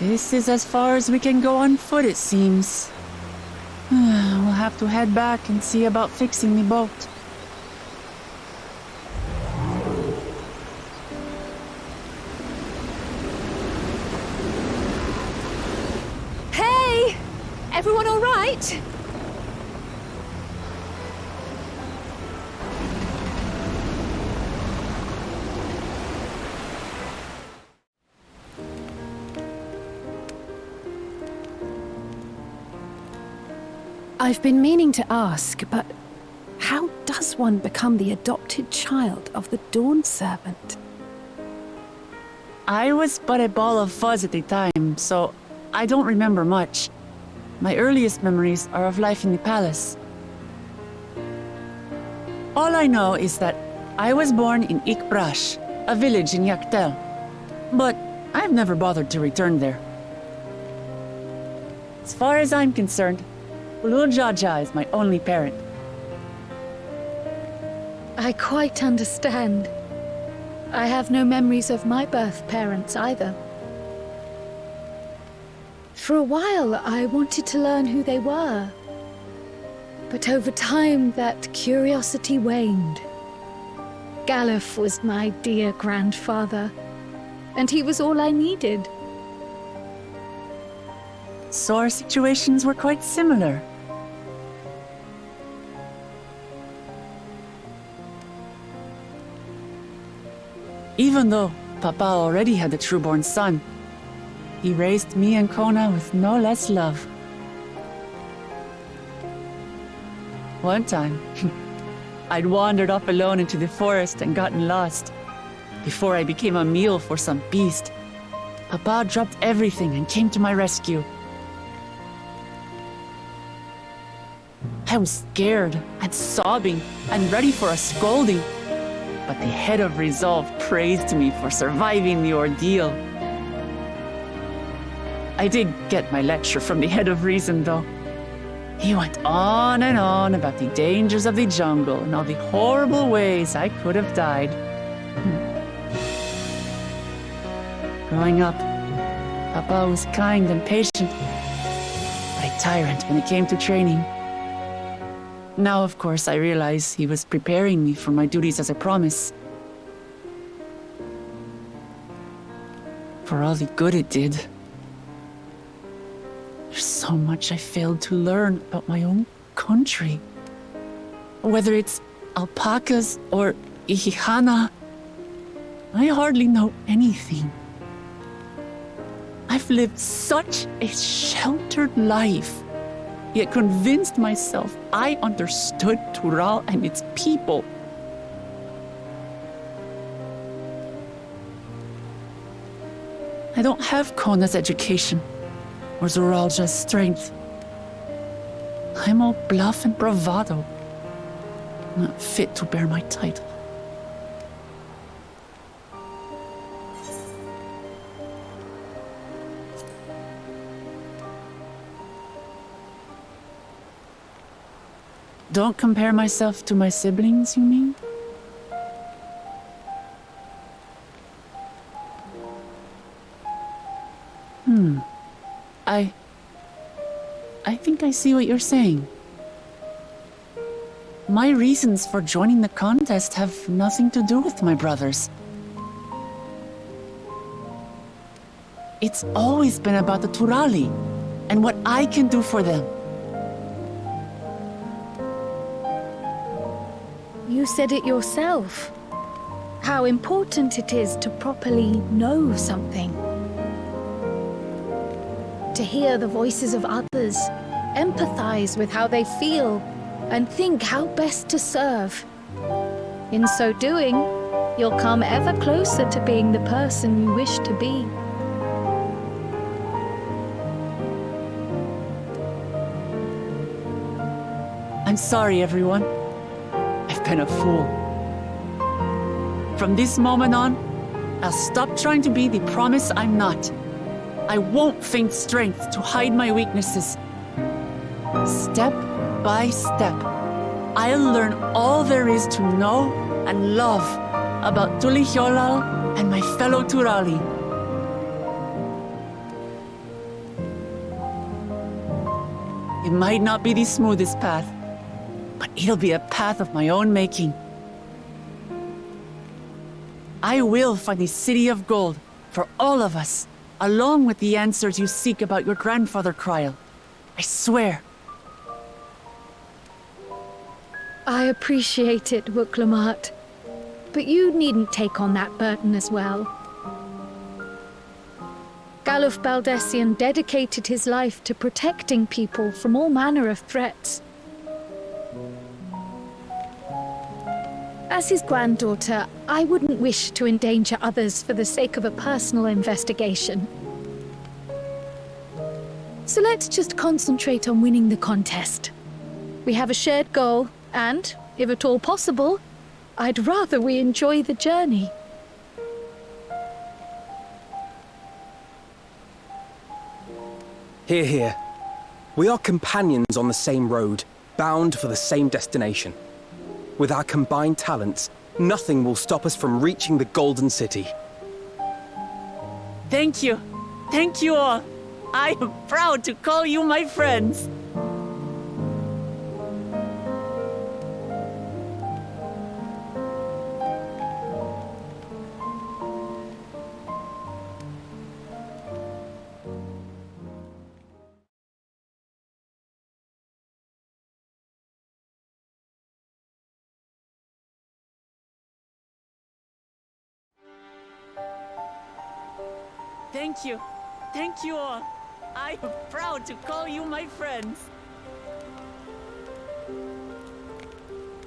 This is as far as we can go on foot, it seems. We'll have to head back and see about fixing the boat. Hey! Everyone all right? I've been meaning to ask, but how does one become the adopted child of the Dawn Servant? I was but a ball of fuzz at the time, so I don't remember much. My earliest memories are of life in the palace. All I know is that I was born in Ikbrash, a village in Yaktel. But I've never bothered to return there. As far as I'm concerned, Ulul Jaja is my only parent. I quite understand. I have no memories of my birth parents either. For a while, I wanted to learn who they were. But over time, that curiosity waned. Galuf was my dear grandfather, and he was all I needed. So our situations were quite similar. Even though Papa already had a true-born son, he raised me and Kona with no less love. One time, I'd wandered off alone into the forest and gotten lost. Before I became a meal for some beast, Papa dropped everything and came to my rescue. I was scared and sobbing and ready for a scolding. But the head of resolve praised me for surviving the ordeal. I did get my lecture from the head of reason, though. He went on and on about the dangers of the jungle and all the horrible ways I could have died. Growing up, Papa was kind and patient, but a tyrant when it came to training. Now, of course, I realize he was preparing me for my duties as a promise. For all the good it did. There's so much I failed to learn about my own country. Whether it's alpacas or Ihihana, I hardly know anything. I've lived such a sheltered life, yet convinced myself I understood Tural and its people. I don't have Kona's education, or Zoralja's strength. I'm all bluff and bravado, not fit to bear my title. Don't compare myself to my siblings, you mean? I think I see what you're saying. My reasons for joining the contest have nothing to do with my brothers. It's always been about the Turali and what I can do for them. You said it yourself. How important it is to properly know something. To hear the voices of others, empathize with how they feel, and think how best to serve. In so doing, you'll come ever closer to being the person you wish to be. I'm sorry, everyone. I've been a fool. From this moment on, I'll stop trying to be the promise I'm not. I won't feign strength to hide my weaknesses. Step by step, I'll learn all there is to know and love about Tulihyolal and my fellow Turali. might not be the smoothest path, but it'll be a path of my own making. I will find the City of Gold for all of us, along with the answers you seek about your grandfather, Cryle. I swear. I appreciate it, Wuklamart. But you needn't take on that burden as well. Galuf Baldessian dedicated his life to protecting people from all manner of threats. As his granddaughter, I wouldn't wish to endanger others for the sake of a personal investigation. So let's just concentrate on winning the contest. We have a shared goal, and, if at all possible, I'd rather we enjoy the journey. Hear, hear. We are companions on the same road, bound for the same destination. With our combined talents, nothing will stop us from reaching the Golden City. Thank you. Thank you all. I am proud to call you my friends. Thank you. Thank you all. I am proud to call you my friends.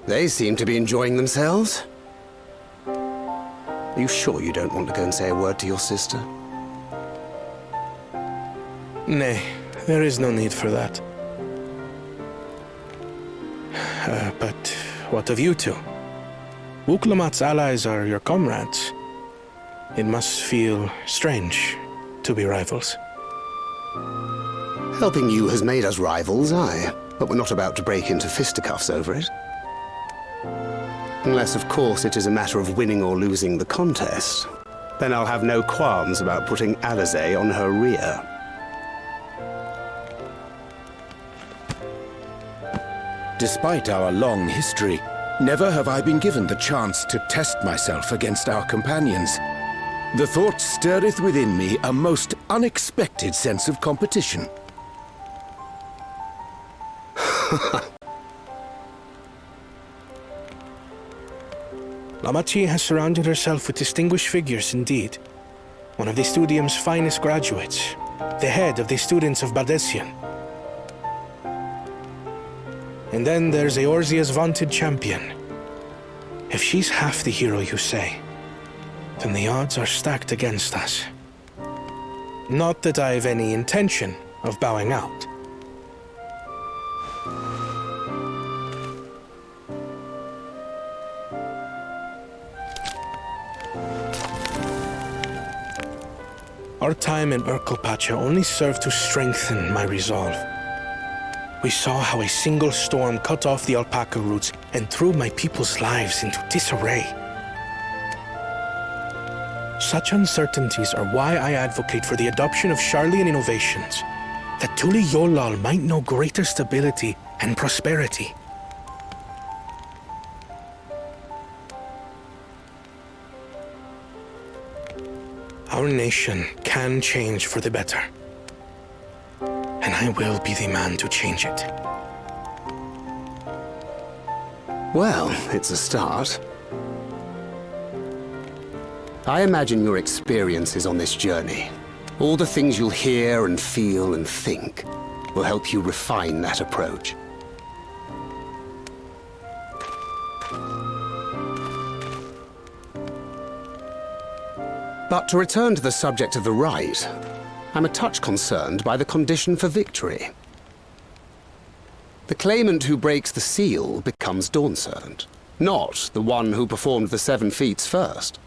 They seem to be enjoying themselves. Are you sure you don't want to go and say a word to your sister? Nay, there is no need for that. But what of you two? Wuklamat's allies are your comrades. It must feel strange to be rivals. Helping you has made us rivals, aye, but we're not about to break into fisticuffs over it. Unless, of course, it is a matter of winning or losing the contest. Then I'll have no qualms about putting Alizé on her rear. Despite our long history, never have I been given the chance to test myself against our companions. The thought stirreth within me a most unexpected sense of competition. Lamachi has surrounded herself with distinguished figures indeed. One of the Studium's finest graduates, the head of the students of Baldessian. And then there's Eorzea's vaunted champion. If she's half the hero you say, then the odds are stacked against us. Not that I have any intention of bowing out. Our time in Urkelpacha only served to strengthen my resolve. We saw how a single storm cut off the alpaca roots and threw my people's lives into disarray. Such uncertainties are why I advocate for the adoption of Sharlayan innovations, that Tuli Yolal might know greater stability and prosperity. Our nation can change for the better, and I will be the man to change it. Well, it's a start. I imagine your experiences on this journey, all the things you'll hear and feel and think, will help you refine that approach. But to return to the subject of the rite, I'm a touch concerned by the condition for victory. The claimant who breaks the seal becomes Dawn Servant, not the one who performed the 7 feats first.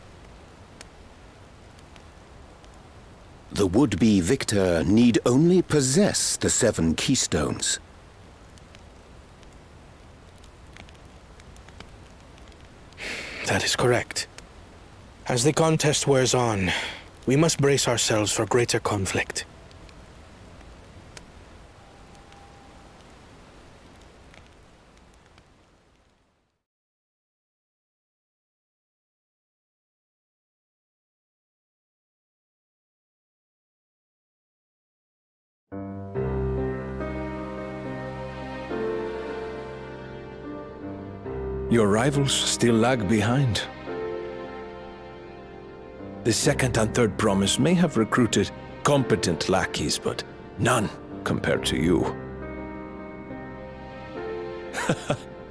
The would-be victor need only possess the 7 keystones. That is correct. As the contest wears on, we must brace ourselves for greater conflict. Your rivals still lag behind. The second and third promise may have recruited competent lackeys, but none compared to you.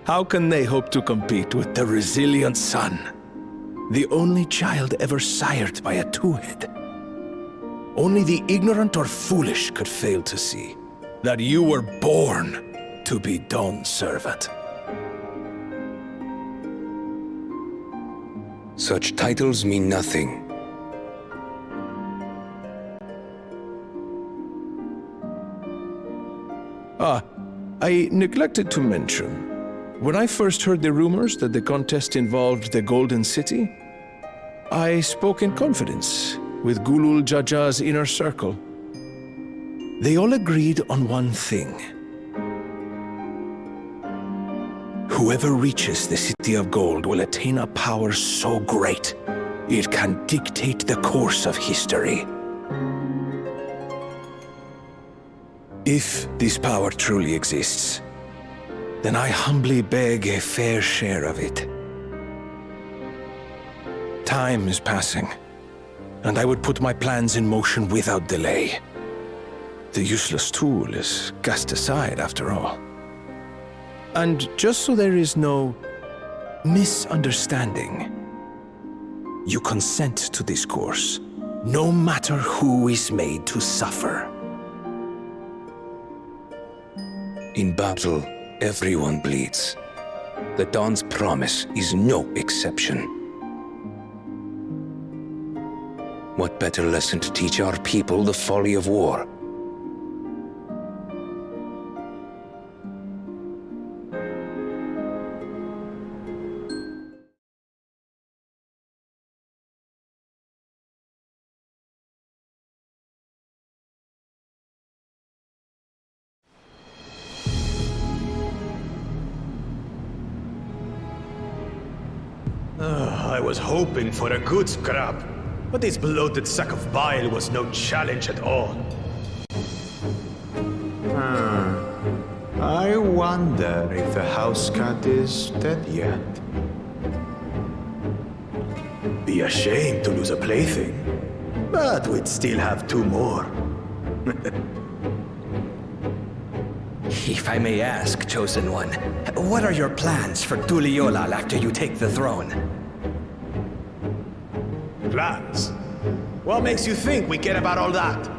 How can they hope to compete with the resilient son? The only child ever sired by a two-head. Only the ignorant or foolish could fail to see that you were born to be Dawn's servant. Such titles mean nothing. I neglected to mention, when I first heard the rumors that the contest involved the Golden City, I spoke in confidence with Gulul Jaja's inner circle. They all agreed on one thing. Whoever reaches the City of Gold will attain a power so great, it can dictate the course of history. If this power truly exists, then I humbly beg a fair share of it. Time is passing, and I would put my plans in motion without delay. The useless tool is cast aside after all. And just so there is no misunderstanding, you consent to this course, no matter who is made to suffer. In battle, everyone bleeds. The Dawn's promise is no exception. What better lesson to teach our people the folly of war? I was hoping for a good scrap, but this bloated sack of bile was no challenge at all. I wonder if the house cat is dead yet. Be a shame to lose a plaything, but we'd still have two more. If I may ask, Chosen One, what are your plans for Duliolal after you take the throne? Plans? What makes you think we care about all that?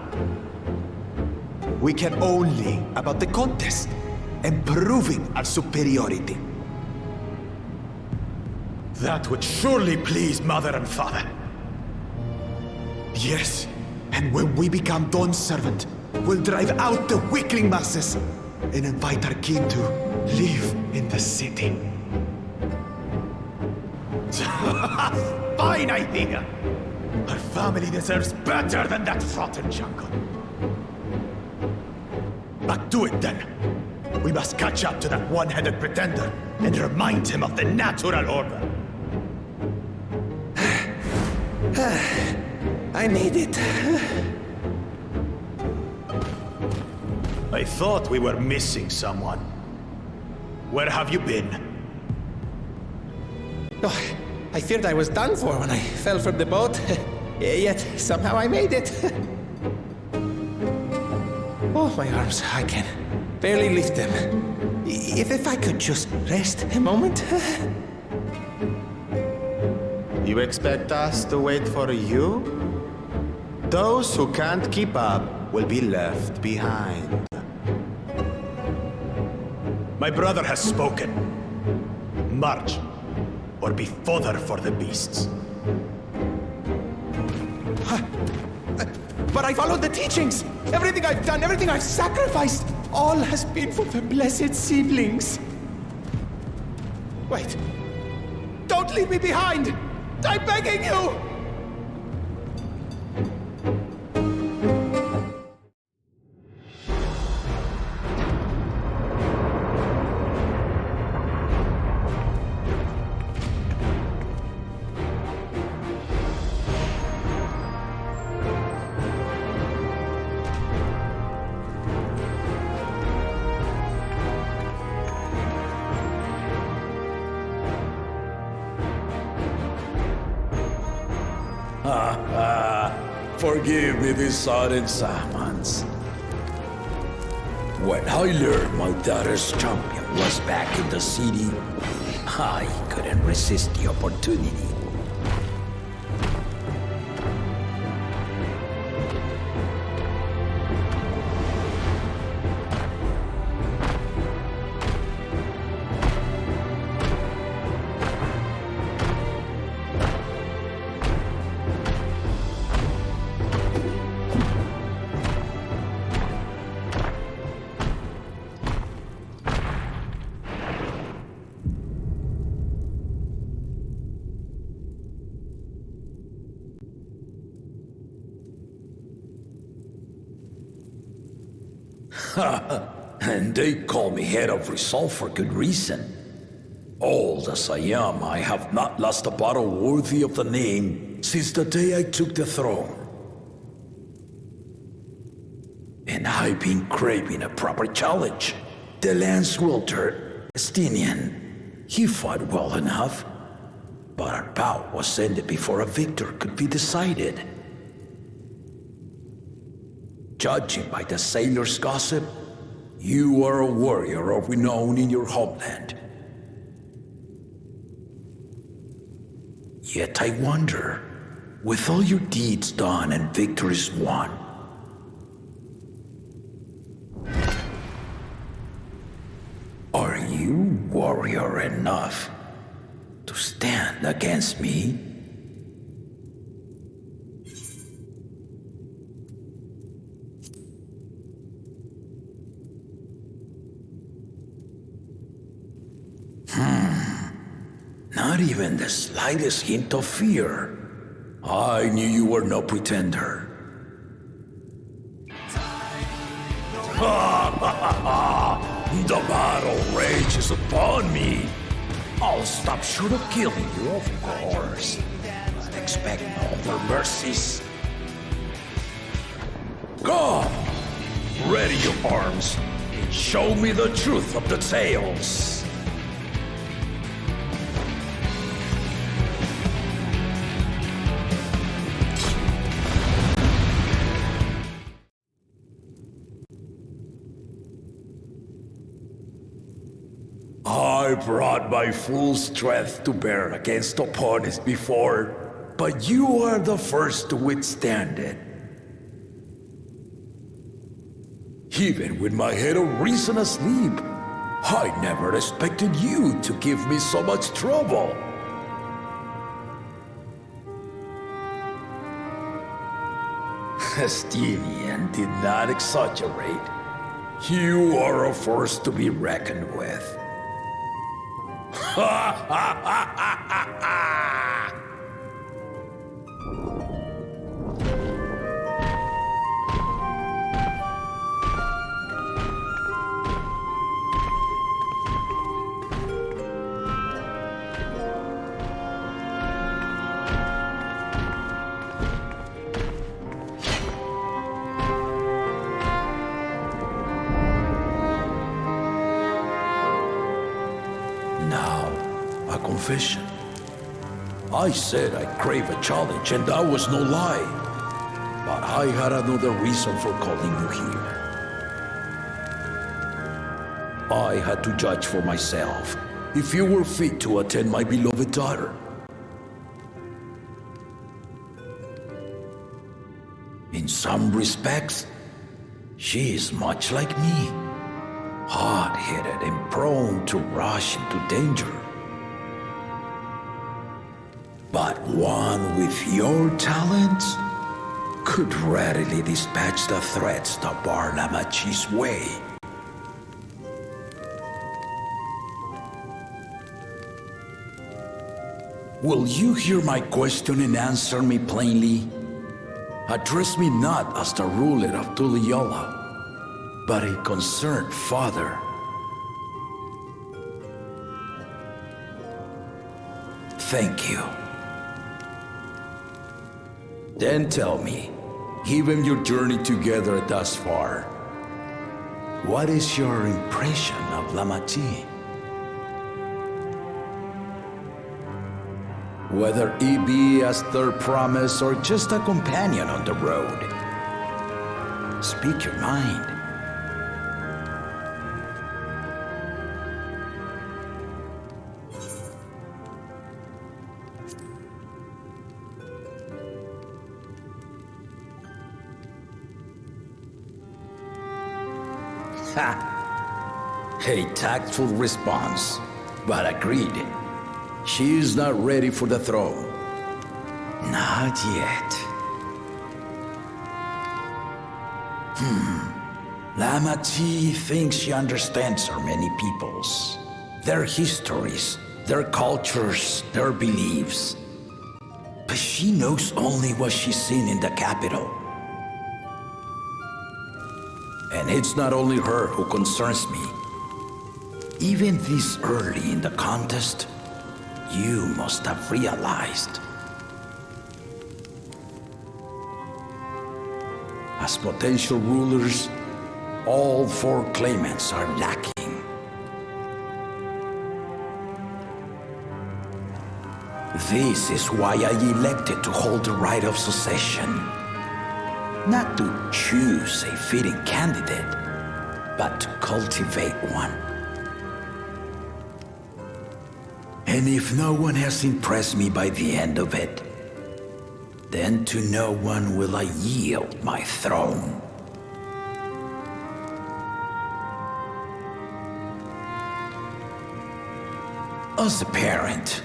We care only about the contest and proving our superiority. That would surely please Mother and Father. Yes, and when we become Dawn's servant, we'll drive out the weakling masses and invite our king to live in the city. Fine idea! Our family deserves better than that rotten jungle. But do it then. We must catch up to that one-headed pretender and remind him of the natural order. I made it. I thought we were missing someone. Where have you been? Oh, I feared I was done for when I fell from the boat. Yet, somehow I made it. Oh, my arms, I can barely lift them. If I could just rest a moment. You expect us to wait for you? Those who can't keep up will be left behind. My brother has spoken. March, or be fodder for the beasts. But I followed the teachings! Everything I've done, everything I've sacrificed, all has been for the blessed seedlings. Wait. Don't leave me behind! I'm begging you! Forgive me this sudden summons. When I learned my daughter's champion was back in the city, I couldn't resist the opportunity. And they call me head of resolve for good reason. Old as I am, I have not lost a battle worthy of the name since the day I took the throne. And I've been craving a proper challenge. The lance wielder, Estinian, he fought well enough, but our bout was ended before a victor could be decided. Judging by the sailors' gossip, you are a warrior of renown in your homeland. Yet I wonder, with all your deeds done and victories won, are you warrior enough to stand against me? Not even the slightest hint of fear. I knew you were no pretender. The battle rages upon me. I'll stop short of killing you, of course. But expect no other mercies. Come! Ready your arms and show me the truth of the tales. I brought my full strength to bear against opponents before, but you are the first to withstand it. Even with my head of reason asleep, I never expected you to give me so much trouble. Estinian did not exaggerate. You are a force to be reckoned with. Ha ha ha ha ha ha! Confession. I said I crave a challenge, and that was no lie. But I had another reason for calling you here. I had to judge for myself if you were fit to attend my beloved daughter. In some respects, she is much like me, hot-headed and prone to rush into danger. But one with your talents could readily dispatch the threats that bar Lamachi's way. Will you hear my question and answer me plainly? Address me not as the ruler of Tuliyola, but a concerned father. Thank you. Then tell me, given your journey together thus far, what is your impression of Lamachi? Whether he be as their promise or just a companion on the road. Speak your mind. Ha! A tactful response, but agreed. She is not ready for the throne. Not yet. Lama Chi thinks she understands her many peoples. Their histories, their cultures, their beliefs. But she knows only what she's seen in the capital. And it's not only her who concerns me. Even this early in the contest, you must have realized. As potential rulers, all 4 claimants are lacking. This is why I elected to hold the right of succession. Not to choose a fitting candidate, but to cultivate one. And if no one has impressed me by the end of it, then to no one will I yield my throne. As a parent,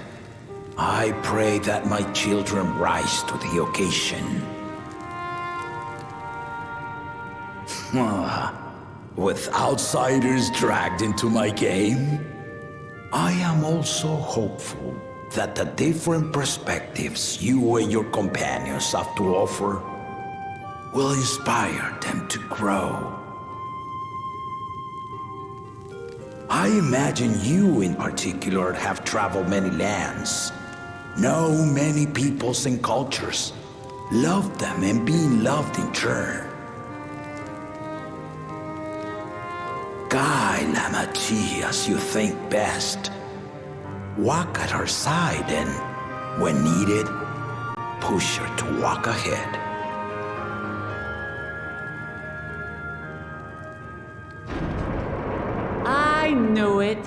I pray that my children rise to the occasion. With outsiders dragged into my game, I am also hopeful that the different perspectives you and your companions have to offer will inspire them to grow. I imagine you in particular have traveled many lands, know many peoples and cultures, loved them and been loved in turn. Guide Lama Chi as you think best. Walk at her side and, when needed, push her to walk ahead. I knew it.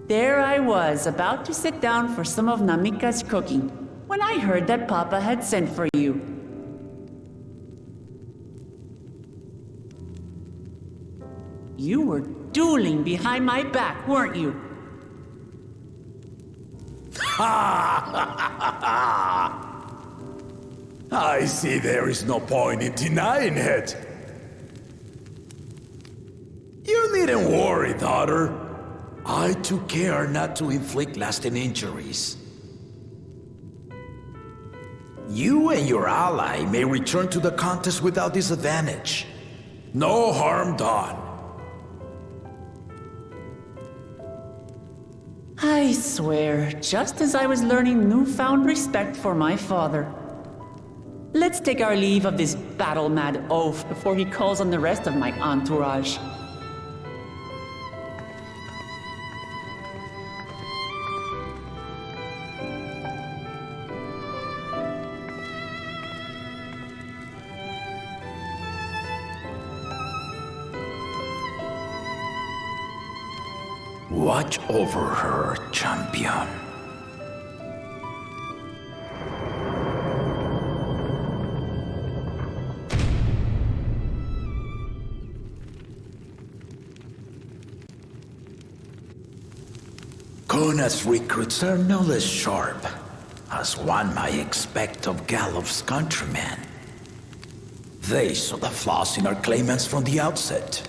There I was, about to sit down for some of Namika's cooking, when I heard that Papa had sent for you. You were dueling behind my back, weren't you? I see there is no point in denying it. You needn't worry, daughter. I took care not to inflict lasting injuries. You and your ally may return to the contest without disadvantage. No harm done. I swear, just as I was learning newfound respect for my father. Let's take our leave of this battle-mad oaf before he calls on the rest of my entourage. Watch over her, champion. Kona's recruits are no less sharp, as one might expect of Galloff's countrymen. They saw the flaws in our claimants from the outset.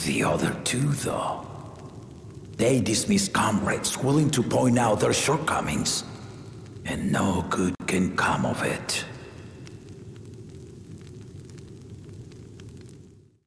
The other two, though, they dismiss comrades willing to point out their shortcomings, and no good can come of it.